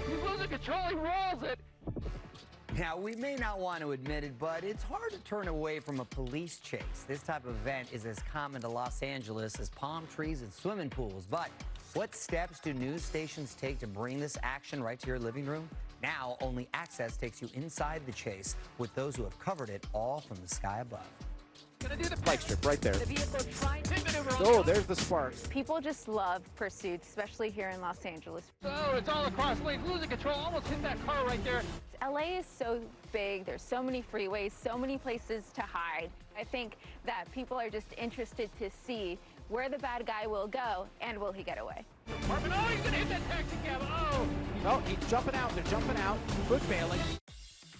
He's losing control. He rolls it. Now, we may not want to admit it, but it's hard to turn away from a police chase. This type of event is as common to Los Angeles as palm trees and swimming pools. But what steps do news stations take to bring this action right to your living room? Now, Only Access takes you inside the chase with those who have covered it all from the sky above. Gonna do the Bike strip right there. The vehicle trying to maneuver. Oh, there's the spark. People just love pursuits, especially here in Los Angeles. So it's all across lanes, losing control, almost hit that car right there. LA is so big, there's so many freeways, so many places to hide. I think that people are just interested to see where the bad guy will go and will he get away. Marvin, oh, he's gonna hit that taxi cab. Oh! Oh, he's jumping out. They're jumping out. Foot bailing.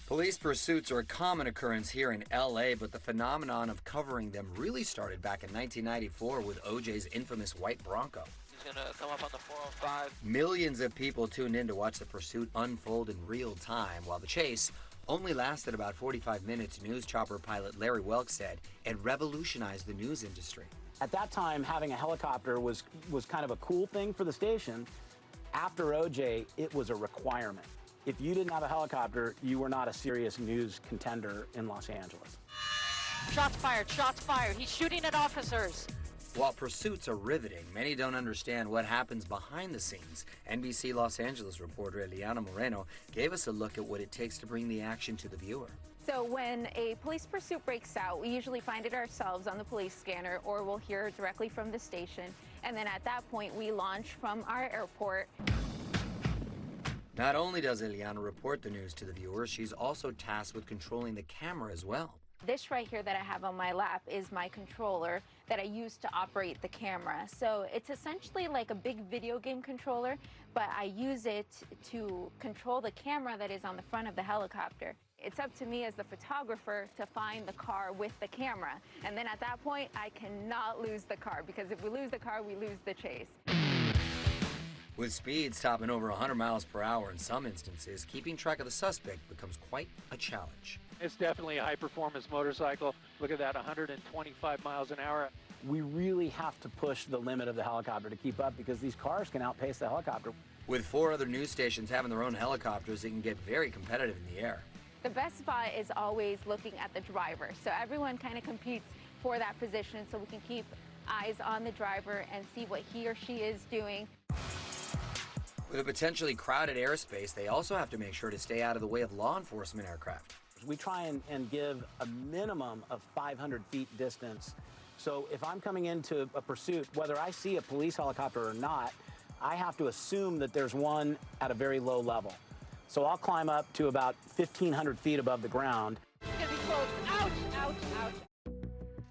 Police pursuits are a common occurrence here in L.A., but the phenomenon of covering them really started back in 1994 with O.J.'s infamous white Bronco. He's gonna come up on the 405. Millions of people tuned in to watch the pursuit unfold in real time, while the chase only lasted about 45 minutes. News chopper pilot Larry Welk said it revolutionized the news industry. At that time, having a helicopter was kind of a cool thing for the station. After OJ, it was a requirement. If you didn't have a helicopter, you were not a serious news contender in Los Angeles. Shots fired, shots fired. He's shooting at officers. While pursuits are riveting, many don't understand what happens behind the scenes. NBC Los Angeles reporter Eliana Moreno gave us a look at what it takes to bring the action to the viewer. So when a police pursuit breaks out, we usually find it ourselves on the police scanner, or we'll hear it directly from the station. And then at that point, we launch from our airport. Not only does Eliana report the news to the viewer, she's also tasked with controlling the camera as well. This right here that I have on my lap is my controller that I use to operate the camera. So it's essentially like a big video game controller, but I use it to control the camera that is on the front of the helicopter. It's up to me as the photographer to find the car with the camera. And then at that point, I cannot lose the car, because if we lose the car, we lose the chase. With speeds topping over 100 miles per hour in some instances, keeping track of the suspect becomes quite a challenge. It's definitely a high-performance motorcycle. Look at that, 125 miles an hour. We really have to push the limit of the helicopter to keep up, because these cars can outpace the helicopter. With 4 other news stations having their own helicopters, it can get very competitive in the air. The best spot is always looking at the driver. So everyone kind of competes for that position, so we can keep eyes on the driver and see what he or she is doing. With a potentially crowded airspace, they also have to make sure to stay out of the way of law enforcement aircraft. We try and give a minimum of 500 feet distance. So if I'm coming into a pursuit, whether I see a police helicopter or not, I have to assume that there's one at a very low level. So I'll climb up to about 1,500 feet above the ground. He's gonna be close. Ouch, ouch, ouch.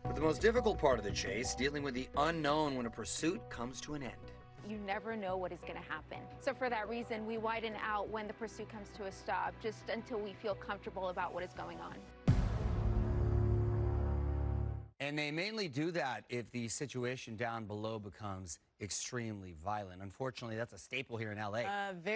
But the most difficult part of the chase, dealing with the unknown when a pursuit comes to an end. You never know what is going to happen. So for that reason, we widen out when the pursuit comes to a stop, just until we feel comfortable about what is going on. And they mainly do that if the situation down below becomes extremely violent. Unfortunately, that's a staple here in LA.